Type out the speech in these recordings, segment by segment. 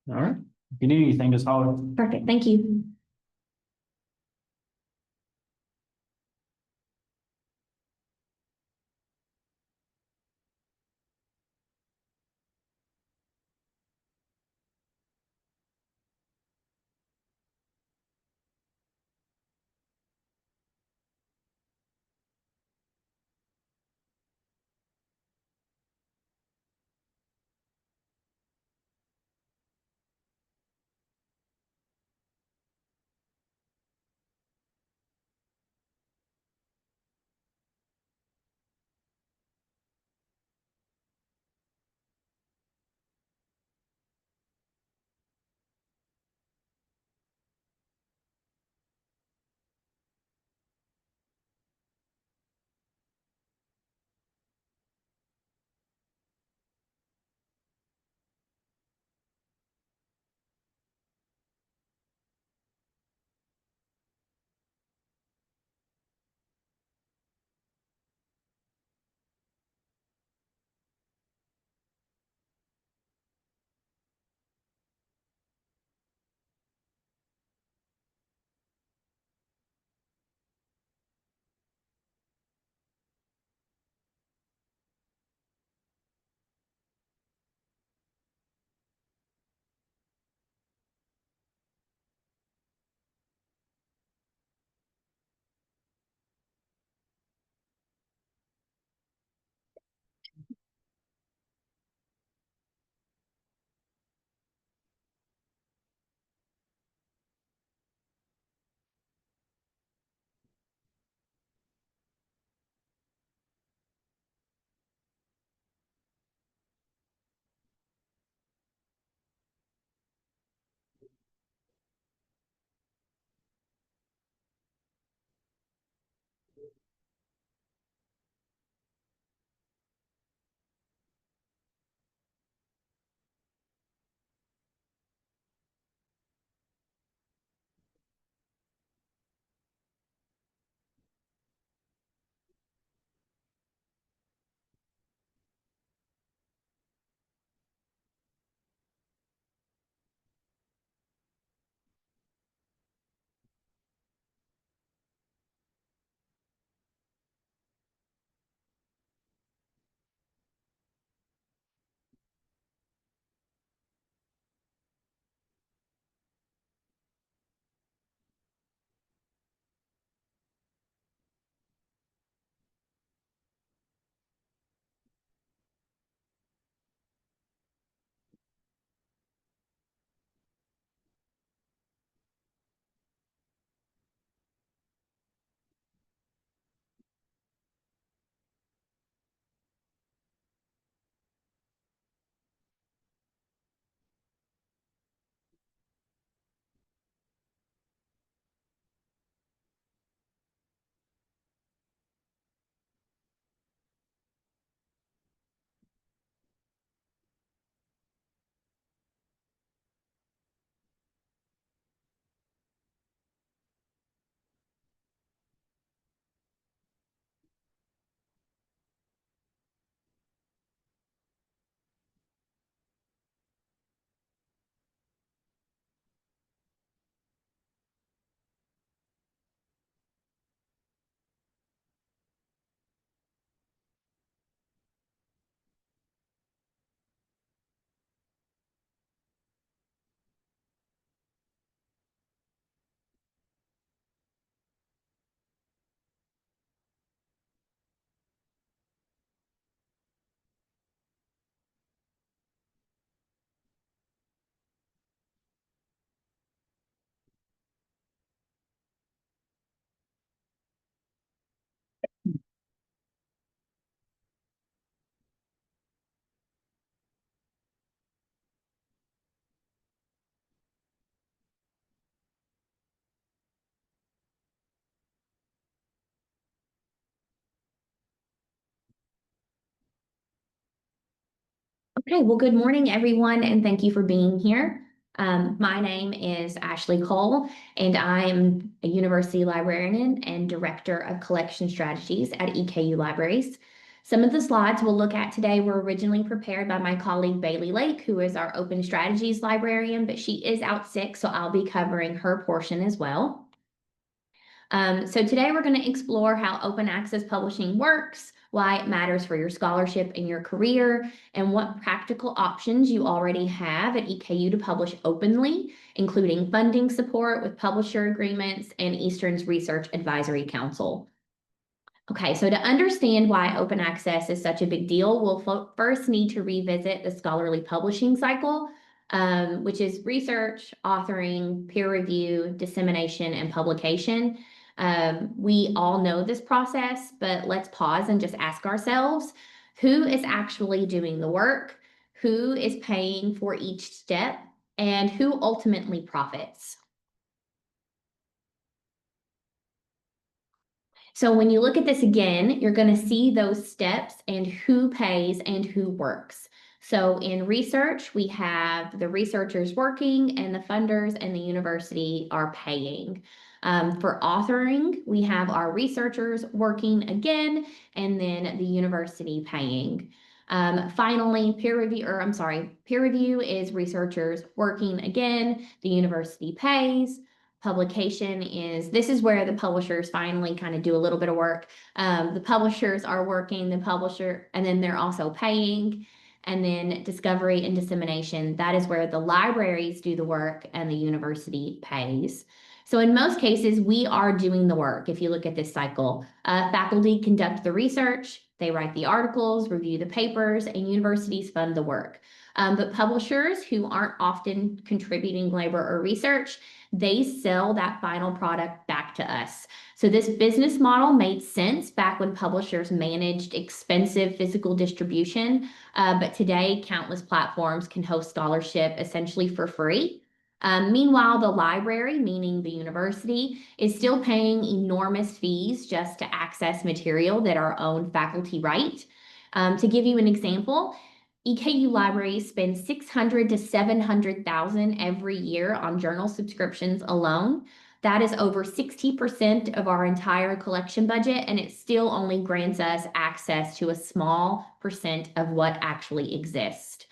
All right. If you need anything, just holler. Perfect, thank you. Okay, well, good morning, everyone, and thank you for being here. My name is Ashley Cole, and I am a university librarian and director of collection strategies at EKU Libraries. Some of the slides we'll look at today were originally prepared by my colleague Bailey Lake, who is our Open Strategies librarian, but she is out sick, so I'll be covering her portion as well. So today we're going to explore how open access publishing works, why it matters for your scholarship and your career, and what practical options you already have at EKU to publish openly, including funding support with publisher agreements and Eastern's Research Advisory Council. Okay, so to understand why open access is such a big deal, we'll first need to revisit the scholarly publishing cycle, which is research, authoring, peer review, dissemination, and publication. We all know this process, but let's pause and just ask ourselves, who is actually doing the work? Who is paying for each step? And who ultimately profits? So when you look at this again, you're going to see those steps and who pays and who works. So in research, we have the researchers working and the funders and the university are paying. For authoring, we have our researchers working again and then the university paying. Finally, peer review is researchers working again, the university pays. Publication this is where the publishers finally kind of do a little bit of work. The publishers are working, and then they're also paying. And then discovery and dissemination, that is where the libraries do the work and the university pays. So in most cases, we are doing the work. If you look at this cycle, faculty conduct the research, they write the articles, review the papers, and universities fund the work. But publishers who aren't often contributing labor or research, they sell that final product back to us. So this business model made sense back when publishers managed expensive physical distribution, but today countless platforms can host scholarship essentially for free. Meanwhile, the library, meaning the university, is still paying enormous fees just to access material that our own faculty write. To give you an example, EKU Libraries spend $600,000 to $700,000 every year on journal subscriptions alone. That is over 60% of our entire collection budget, and it still only grants us access to a small percent of what actually exists.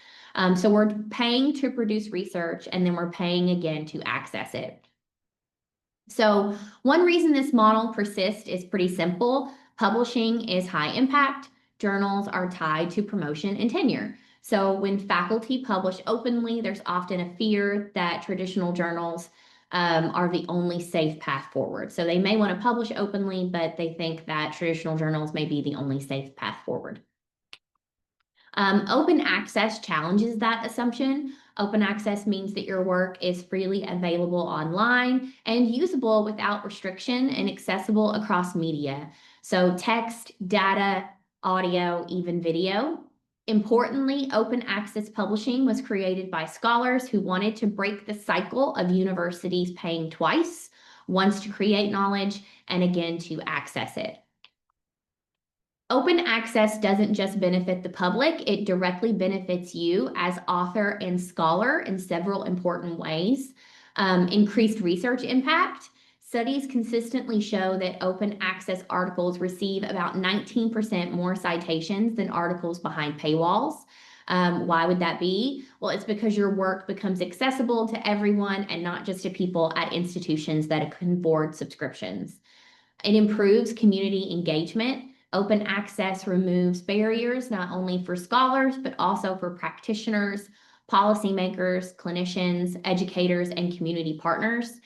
So we're paying to produce research, and then we're paying again to access it. So one reason this model persists is pretty simple. Publishing is high impact. Journals are tied to promotion and tenure. So when faculty publish openly, there's often a fear that traditional journals are the only safe path forward. So they may want to publish openly, but they think that traditional journals may be the only safe path forward. Open access challenges that assumption. Open access means that your work is freely available online and usable without restriction and accessible across media. So text, data, audio, even video. Importantly, open access publishing was created by scholars who wanted to break the cycle of universities paying twice, once to create knowledge and again to access it. Open access doesn't just benefit the public, it directly benefits you as author and scholar in several important ways. Increased research impact. Studies consistently show that open access articles receive about 19% more citations than articles behind paywalls. Why would that be? Well, it's because your work becomes accessible to everyone and not just to people at institutions that can afford subscriptions. It improves community engagement. Open access removes barriers not only for scholars, but also for practitioners, policymakers, clinicians, educators, and community partners.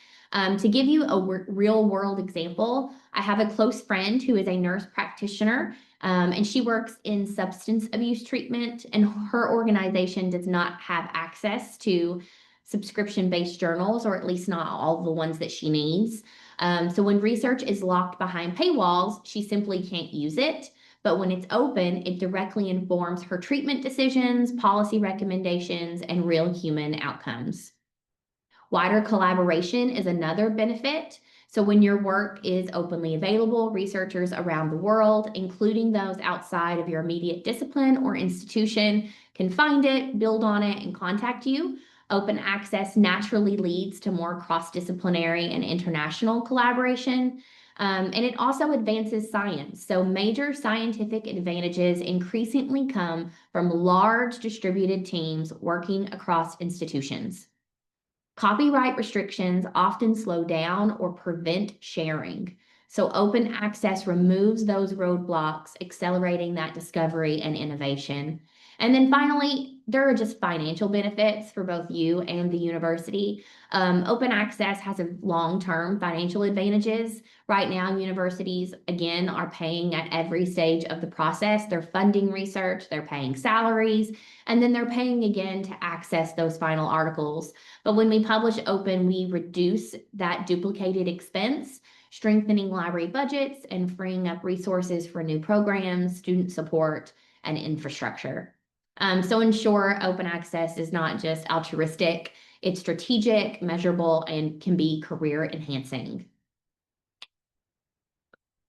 To give you a real world example, I have a close friend who is a nurse practitioner, and she works in substance abuse treatment, and her organization does not have access to subscription-based journals, or at least not all the ones that she needs. So when research is locked behind paywalls, she simply can't use it. But when it's open, it directly informs her treatment decisions, policy recommendations, and real human outcomes. Wider collaboration is another benefit. So when your work is openly available, researchers around the world, including those outside of your immediate discipline or institution, can find it, build on it, and contact you. Open access naturally leads to more cross-disciplinary and international collaboration. And it also advances science. So major scientific advantages increasingly come from large distributed teams working across institutions. Copyright restrictions often slow down or prevent sharing. So open access removes those roadblocks, accelerating that discovery and innovation. And then finally, there are just financial benefits for both you and the university. Open access has a long-term financial advantages. Right now, universities, again, are paying at every stage of the process. They're funding research, they're paying salaries, and then they're paying again to access those final articles. But when we publish open, we reduce that duplicated expense, strengthening library budgets and freeing up resources for new programs, student support, and infrastructure. So in short, open access is not just altruistic, it's strategic, measurable, and can be career enhancing.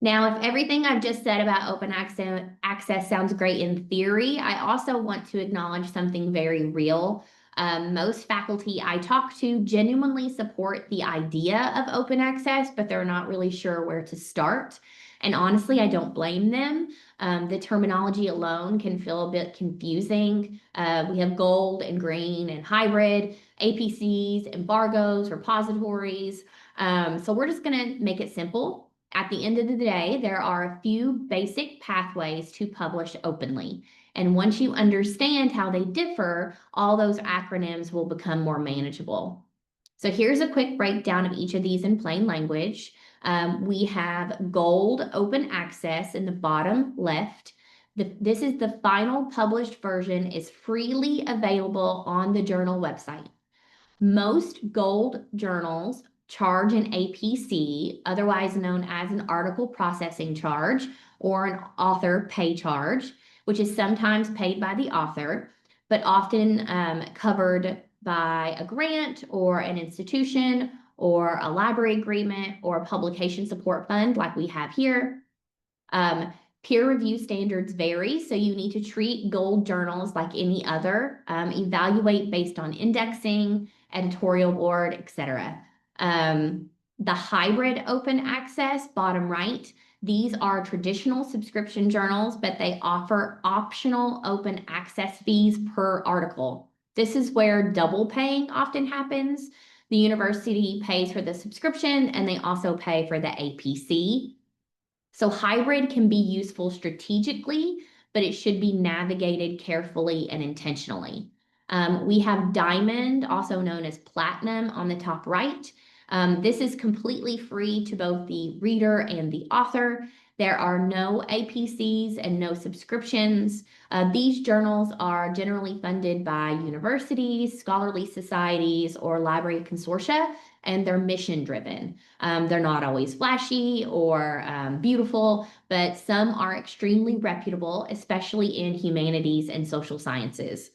Now, if everything I've just said about open access sounds great in theory, I also want to acknowledge something very real. Most faculty I talk to genuinely support the idea of open access, but they're not really sure where to start. And honestly, I don't blame them. The terminology alone can feel a bit confusing. We have gold and green and hybrid, APCs, embargoes, repositories. So we're just going to make it simple. At the end of the day, there are a few basic pathways to publish openly. And once you understand how they differ, all those acronyms will become more manageable. So here's a quick breakdown of each of these in plain language. We have gold open access in the bottom left. This is the final published version is freely available on the journal website. Most gold journals charge an APC, otherwise known as an article processing charge or an author pay charge, which is sometimes paid by the author, but often covered by a grant or an institution or a library agreement or a publication support fund like we have here. Peer review standards vary, so you need to treat gold journals like any other, evaluate based on indexing, editorial board, etc. The hybrid open access, bottom right, these are traditional subscription journals, but they offer optional open access fees per article. This is where double paying often happens. The university pays for the subscription and they also pay for the APC. So hybrid can be useful strategically, but it should be navigated carefully and intentionally. We have diamond, also known as platinum, on the top right. This is completely free to both the reader and the author. There are no APCs and no subscriptions. These journals are generally funded by universities, scholarly societies, or library consortia, and they're mission driven. They're not always flashy or beautiful, but some are extremely reputable, especially in humanities and social sciences.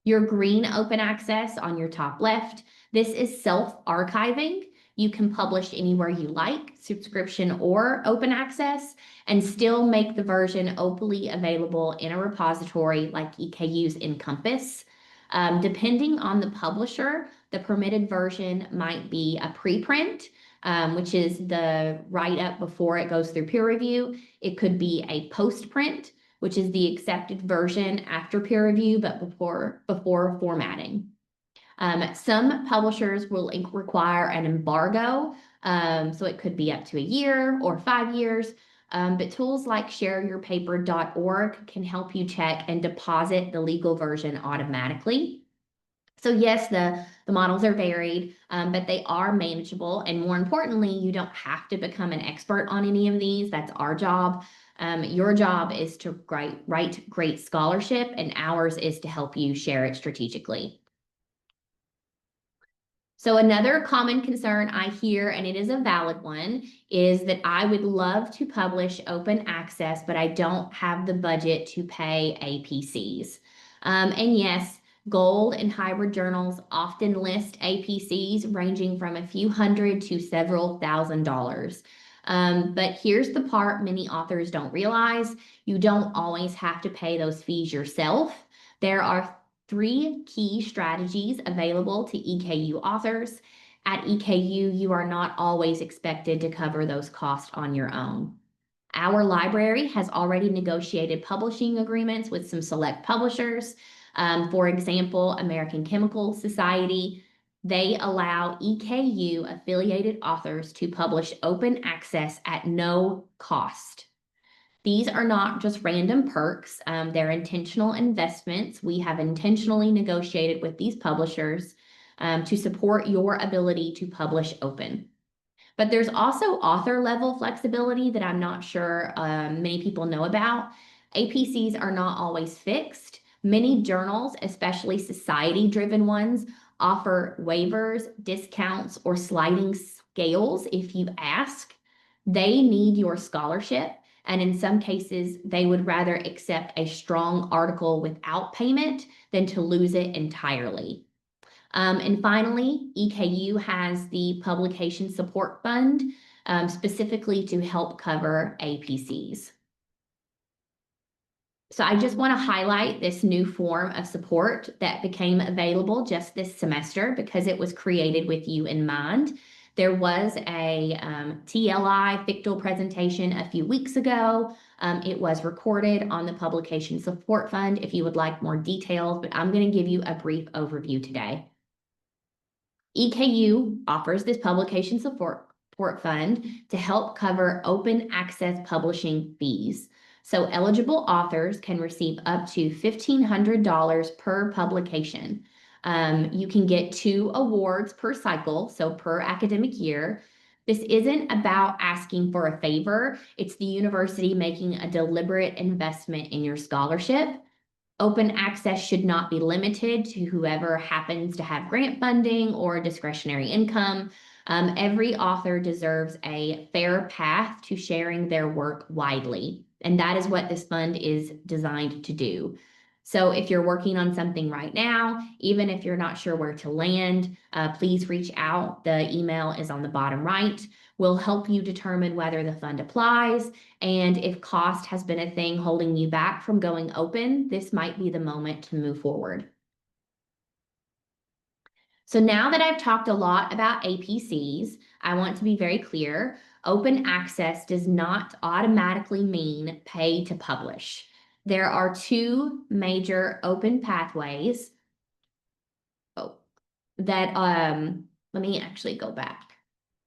Your green open access on your top left, this is self-archiving. You can publish anywhere you like, subscription or open access, and still make the version openly available in a repository like EKU's Encompass. Depending on the publisher, the permitted version might be a preprint, which is the write-up before it goes through peer review. It could be a postprint, which is the accepted version after peer review, but before formatting. Some publishers will require an embargo, so it could be up to a year or 5 years, but tools like shareyourpaper.org can help you check and deposit the legal version automatically. So yes, the models are varied, but they are manageable. And more importantly, you don't have to become an expert on any of these. That's our job. Your job is to write great scholarship, and ours is to help you share it strategically. So another common concern I hear, and it is a valid one, is that I would love to publish open access, but I don't have the budget to pay APCs. And yes, gold and hybrid journals often list APCs ranging from a few hundred to several $1,000s. But here's the part many authors don't realize. You don't always have to pay those fees yourself. There are 3 key strategies available to EKU authors. At EKU, you are not always expected to cover those costs on your own. Our library has already negotiated publishing agreements with some select publishers. For example, American Chemical Society. They allow EKU affiliated authors to publish open access at no cost. These are not just random perks, they're intentional investments. We have intentionally negotiated with these publishers to support your ability to publish open. But there's also author level flexibility that I'm not sure many people know about. APCs are not always fixed. Many journals, especially society-driven ones, offer waivers, discounts, or sliding scales if you ask. They need your scholarship, and in some cases, they would rather accept a strong article without payment than to lose it entirely. And finally, EKU has the Publication Support Fund, specifically to help cover APCs. So I just want to highlight this new form of support that became available just this semester because it was created with you in mind. There was a TLI fictal presentation a few weeks ago. It was recorded on the Publication Support Fund if you would like more details, but I'm going to give you a brief overview today. EKU offers this publication support fund to help cover open access publishing fees. So eligible authors can receive up to $1,500 per publication. You can get 2 awards per cycle, so per academic year. This isn't about asking for a favor. It's the university making a deliberate investment in your scholarship. Open access should not be limited to whoever happens to have grant funding or discretionary income. Every author deserves a fair path to sharing their work widely, and that is what this fund is designed to do. So if you're working on something right now, even if you're not sure where to land, please reach out. The email is on the bottom right. We'll help you determine whether the fund applies, and if cost has been a thing holding you back from going open, this might be the moment to move forward. So now that I've talked a lot about APCs, I want to be very clear. Open access does not automatically mean pay to publish. There are 2 major open pathways. Let me actually go back.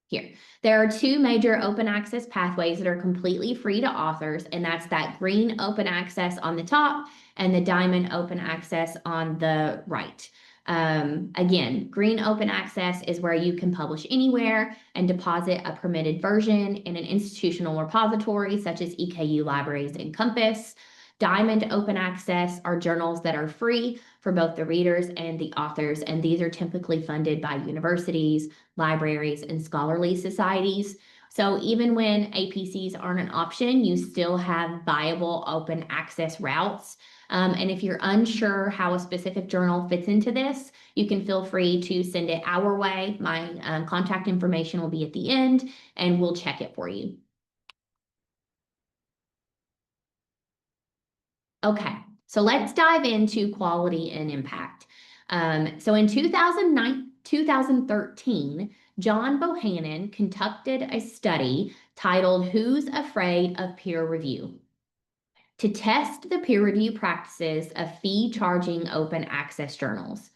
Here, there are 2 major open access pathways that are completely free to authors, and that's that green open access on the top and the diamond open access on the right. Again, green open access is where you can publish anywhere and deposit a permitted version in an institutional repository such as EKU Libraries and Compass. Diamond open access are journals that are free for both the readers and the authors, and these are typically funded by universities, libraries, and scholarly societies. So even when APCs aren't an option, you still have viable open access routes. And if you're unsure how a specific journal fits into this, you can feel free to send it our way. My contact information will be at the end, and we'll check it for you. Okay, so let's dive into quality and impact. So in 2013, John Bohannon conducted a study titled Who's Afraid of Peer Review? To test the peer review practices of fee-charging open access journals.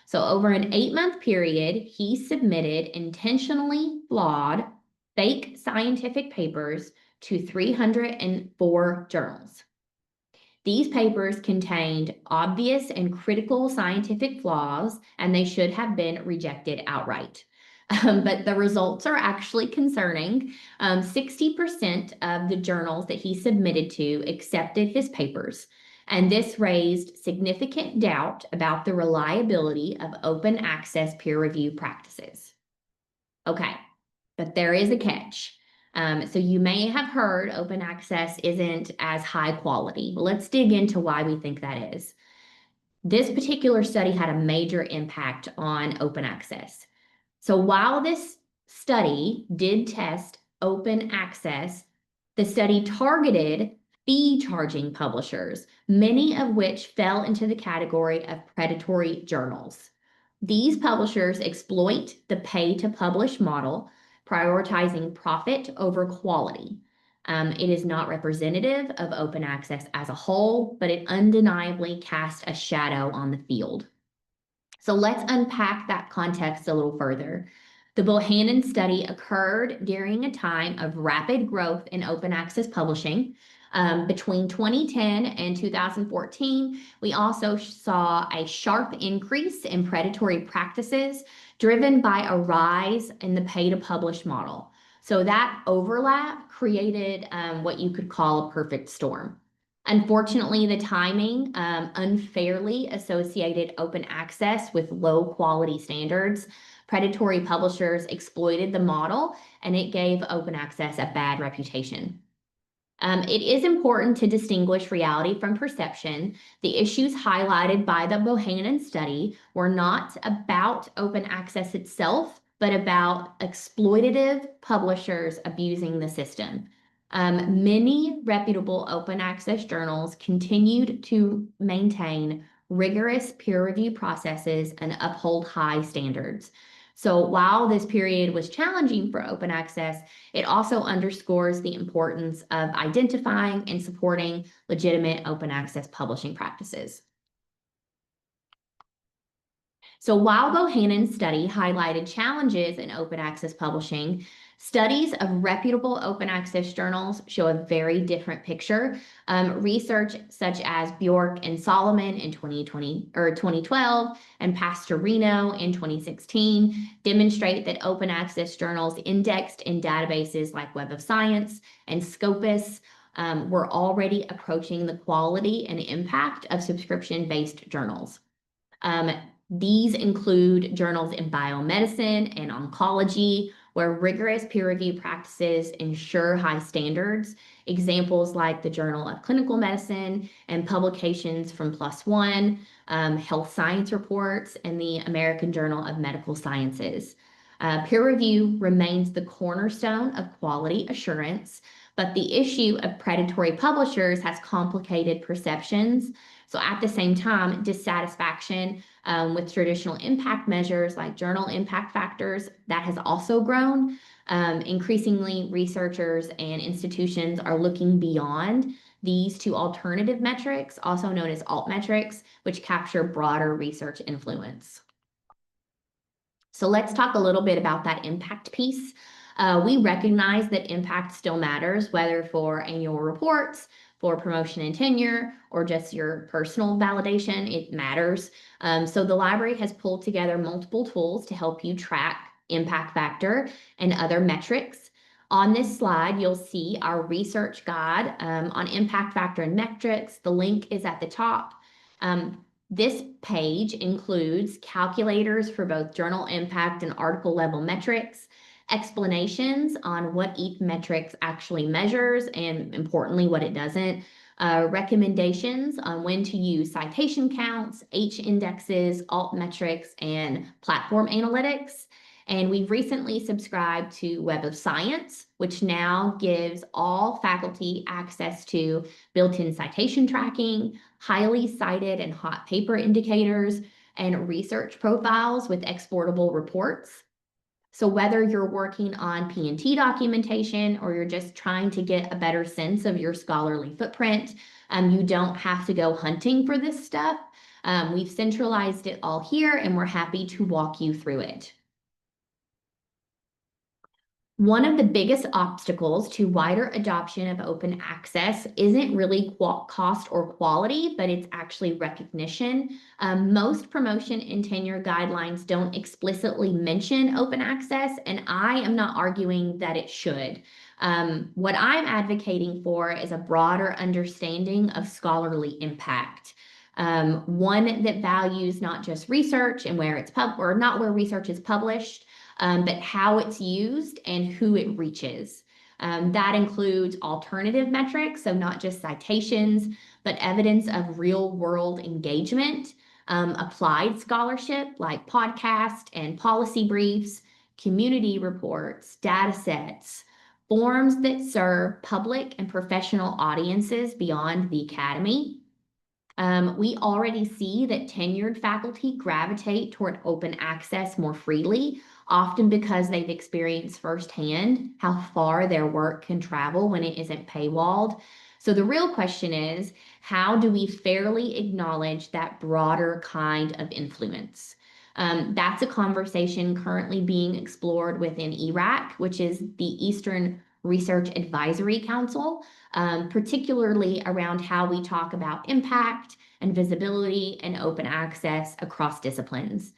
So over an 8-month period, he submitted intentionally flawed, fake scientific papers to 304 journals. These papers contained obvious and critical scientific flaws, and they should have been rejected outright. But the results are actually concerning. 60% of the journals that he submitted to accepted his papers, and this raised significant doubt about the reliability of open access peer review practices. Okay, but there is a catch. So you may have heard open access isn't as high quality. Let's dig into why we think that is. This particular study had a major impact on open access. So while this study did test open access, the study targeted fee-charging publishers, many of which fell into the category of predatory journals. These publishers exploit the pay-to-publish model, prioritizing profit over quality. It is not representative of open access as a whole, but it undeniably casts a shadow on the field. So let's unpack that context a little further. The Bohannon study occurred during a time of rapid growth in open access publishing. Between 2010 and 2014, we also saw a sharp increase in predatory practices driven by a rise in the pay-to-publish model. So that overlap created what you could call a perfect storm. Unfortunately, the timing unfairly associated open access with low quality standards. Predatory publishers exploited the model and it gave open access a bad reputation. It is important to distinguish reality from perception. The issues highlighted by the Bohannon study were not about open access itself, but about exploitative publishers abusing the system. Many reputable open access journals continued to maintain rigorous peer review processes and uphold high standards. So while this period was challenging for open access, it also underscores the importance of identifying and supporting legitimate open access publishing practices. So while Bohannon's study highlighted challenges in open access publishing, studies of reputable open access journals show a very different picture. Research such as Bjork and Solomon in 2012 and Pastorino in 2016 demonstrate that open access journals indexed in databases like Web of Science and Scopus were already approaching the quality and impact of subscription-based journals. These include journals in biomedicine and oncology, where rigorous peer review practices ensure high standards. Examples like the Journal of Clinical Medicine and publications from PLOS ONE, Health Science Reports, and the American Journal of Medical Sciences. Peer review remains the cornerstone of quality assurance, but the issue of predatory publishers has complicated perceptions. So at the same time, dissatisfaction with traditional impact measures like journal impact factors, that has also grown. Increasingly, researchers and institutions are looking beyond these to alternative metrics, also known as alt metrics, which capture broader research influence. So let's talk a little bit about that impact piece. We recognize that impact still matters, whether for annual reports, for promotion and tenure, or just your personal validation, it matters. So the library has pulled together multiple tools to help you track impact factor and other metrics. On this slide, you'll see our research guide on impact factor and metrics. The link is at the top. This page includes calculators for both journal impact and article level metrics, explanations on what each metrics actually measures, and importantly, what it doesn't, recommendations on when to use citation counts, H indexes, alt metrics, and platform analytics. And we've recently subscribed to Web of Science, which now gives all faculty access to built-in citation tracking, highly cited and hot paper indicators, and research profiles with exportable reports. So whether you're working on P&T documentation or you're just trying to get a better sense of your scholarly footprint, you don't have to go hunting for this stuff. We've centralized it all here and we're happy to walk you through it. One of the biggest obstacles to wider adoption of open access isn't really cost or quality, but it's actually recognition. Most promotion and tenure guidelines don't explicitly mention open access, and I am not arguing that it should. What I'm advocating for is a broader understanding of scholarly impact. One that values not just research and where it's or not where research is published, but how it's used and who it reaches. That includes alternative metrics, so not just citations, but evidence of real-world engagement, applied scholarship like podcast and policy briefs, community reports, data sets, forums that serve public and professional audiences beyond the academy. We already see that tenured faculty gravitate toward open access more freely, often because they've experienced firsthand how far their work can travel when it isn't paywalled. So the real question is, how do we fairly acknowledge that broader kind of influence? That's a conversation currently being explored within ERAC, which is the Eastern Research Advisory Council, particularly around how we talk about impact and visibility and open access across disciplines.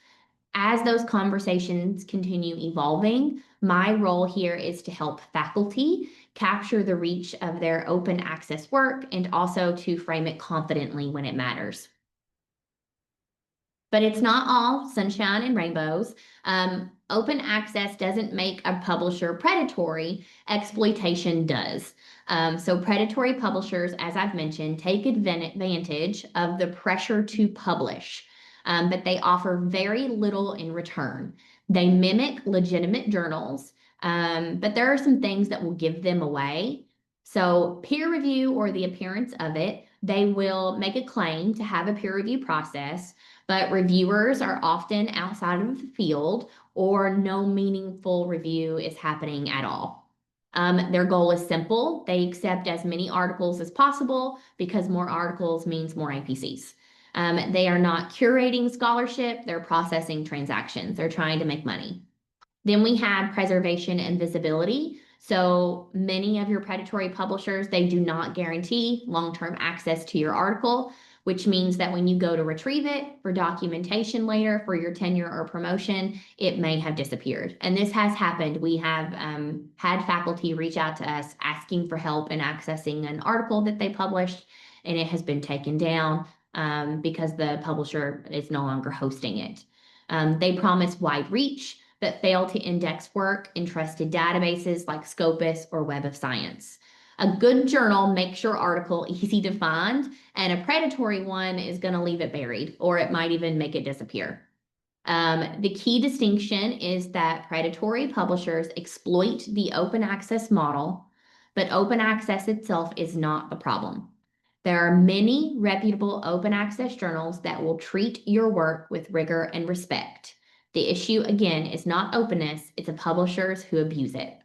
As those conversations continue evolving, my role here is to help faculty capture the reach of their open access work and also to frame it confidently when it matters. But it's not all sunshine and rainbows. Open access doesn't make a publisher predatory, exploitation does. So predatory publishers, as I've mentioned, take advantage of the pressure to publish, but they offer very little in return. They mimic legitimate journals, but there are some things that will give them away. So peer review or the appearance of it, they will make a claim to have a peer review process, but reviewers are often outside of the field or no meaningful review is happening at all. Their goal is simple. They accept as many articles as possible because more articles means more APCs. They are not curating scholarship, they're processing transactions. They're trying to make money. Then we have preservation and visibility. So many of your predatory publishers, they do not guarantee long-term access to your article, which means that when you go to retrieve it for documentation later for your tenure or promotion, it may have disappeared. And this has happened. We have had faculty reach out to us asking for help in accessing an article that they published, and it has been taken down because the publisher is no longer hosting it. They promise wide reach, but fail to index work in trusted databases like Scopus or Web of Science. A good journal makes your article easy to find, and a predatory one is going to leave it buried, or it might even make it disappear. The key distinction is that predatory publishers exploit the open access model, but open access itself is not the problem. There are many reputable open access journals that will treat your work with rigor and respect. The issue, again, is not openness, it's the publishers who abuse it.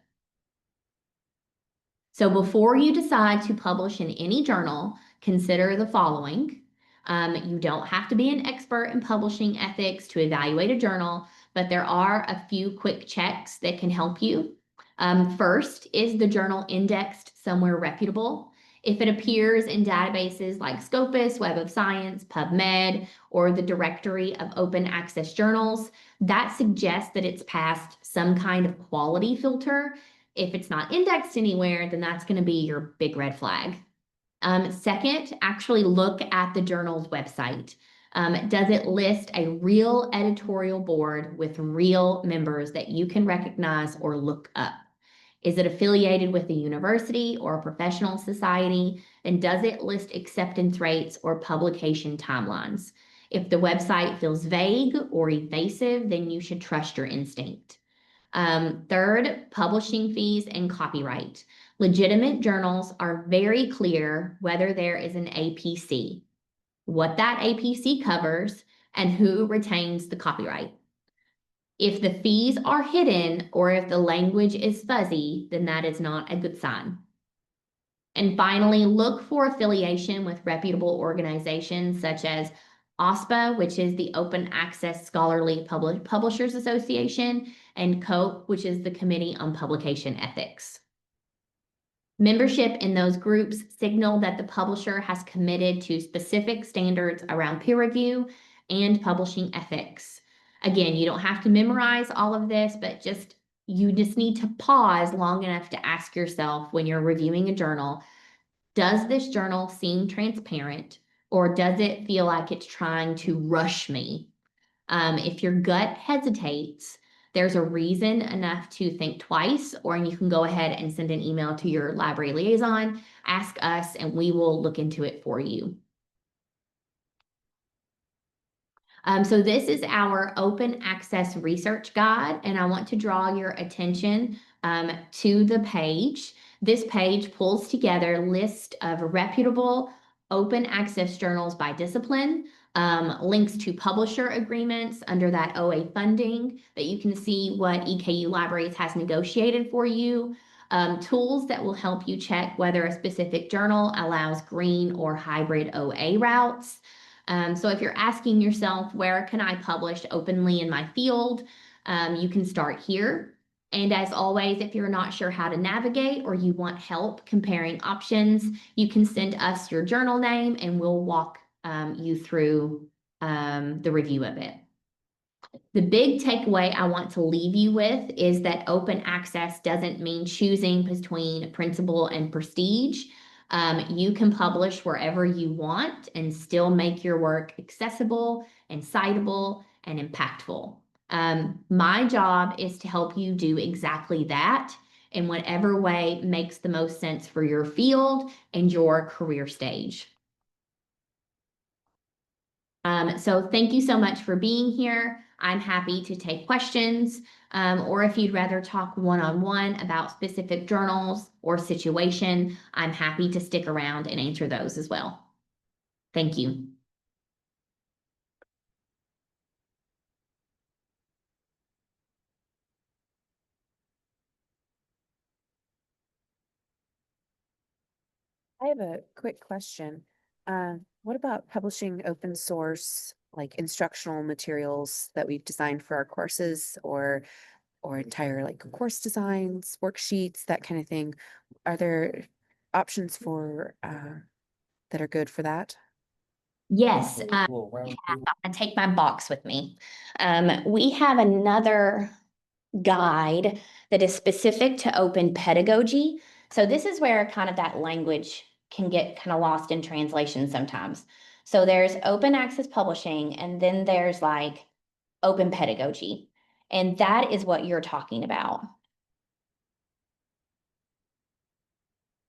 So before you decide to publish in any journal, consider the following. You don't have to be an expert in publishing ethics to evaluate a journal, but there are a few quick checks that can help you. First, is the journal indexed somewhere reputable? If it appears in databases like Scopus, Web of Science, PubMed, or the directory of open access journals, that suggests that it's passed some kind of quality filter. If it's not indexed anywhere, then that's going to be your big red flag. Second, actually look at the journal's website. Does it list a real editorial board with real members that you can recognize or look up? Is it affiliated with a university or a professional society? And does it list acceptance rates or publication timelines? If the website feels vague or evasive, then you should trust your instinct. Third, publishing fees and copyright. Legitimate journals are very clear whether there is an APC, what that APC covers, and who retains the copyright. If the fees are hidden or if the language is fuzzy, then that is not a good sign. And finally, look for affiliation with reputable organizations such as OSPA, which is the Open Access Scholarly Publishers Association, and COPE, which is the Committee on Publication Ethics. Membership in those groups signal that the publisher has committed to specific standards around peer review and publishing ethics. Again, you don't have to memorize all of this, but you just need to pause long enough to ask yourself when you're reviewing a journal, does this journal seem transparent, or does it feel like it's trying to rush me? If your gut hesitates, there's a reason enough to think twice, or you can go ahead and send an email to your library liaison, ask us, and we will look into it for you. So this is our open access research guide, and I want to draw your attention to the page. This page pulls together a list of reputable open access journals by discipline, links to publisher agreements under that OA funding that you can see what EKU Libraries has negotiated for you, tools that will help you check whether a specific journal allows green or hybrid OA routes. So if you're asking yourself, where can I publish openly in my field? You can start here. And as always, if you're not sure how to navigate or you want help comparing options, you can send us your journal name and we'll walk you through the review of it. The big takeaway I want to leave you with is that open access doesn't mean choosing between principal and prestige. You can publish wherever you want and still make your work accessible and citable and impactful. My job is to help you do exactly that in whatever way makes the most sense for your field and your career stage. So thank you so much for being here. I'm happy to take questions, or if you'd rather talk one-on-one about specific journals or situation, I'm happy to stick around and answer those as well. Thank you. I have a quick question. What about publishing open source, like instructional materials that we've designed for our courses or entire like course designs, worksheets, that kind of thing? Are there options for that are good for that? Yes, I take my box with me. We have another guide that is specific to open pedagogy. So this is where kind of that language can get kind of lost in translation sometimes. So there's open access publishing, and then there's like open pedagogy. And that is what you're talking about.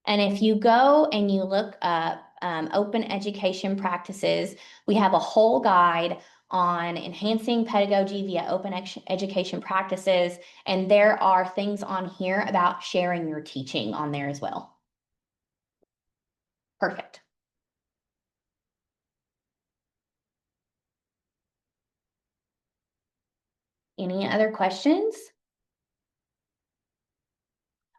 And if you go and you look up open education practices, we have a whole guide on enhancing pedagogy via open education practices. And there are things on here about sharing your teaching on there as well. Perfect. Any other questions?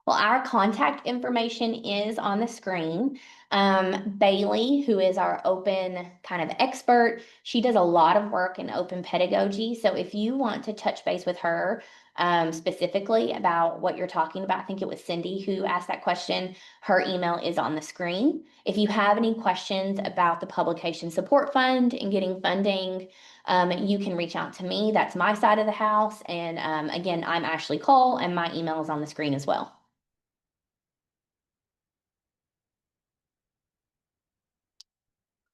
Well, our contact information is on the screen. Bailey, who is our open kind of expert, she does a lot of work in open pedagogy. So if you want to touch base with her specifically about what you're talking about, I think it was Cindy who asked that question. Her email is on the screen. If you have any questions about the Publication Support Fund and getting funding, you can reach out to me. That's my side of the house. And again, I'm Ashley Cole, and my email is on the screen as well.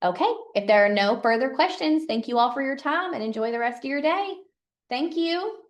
Okay, if there are no further questions, thank you all for your time and enjoy the rest of your day. Thank you.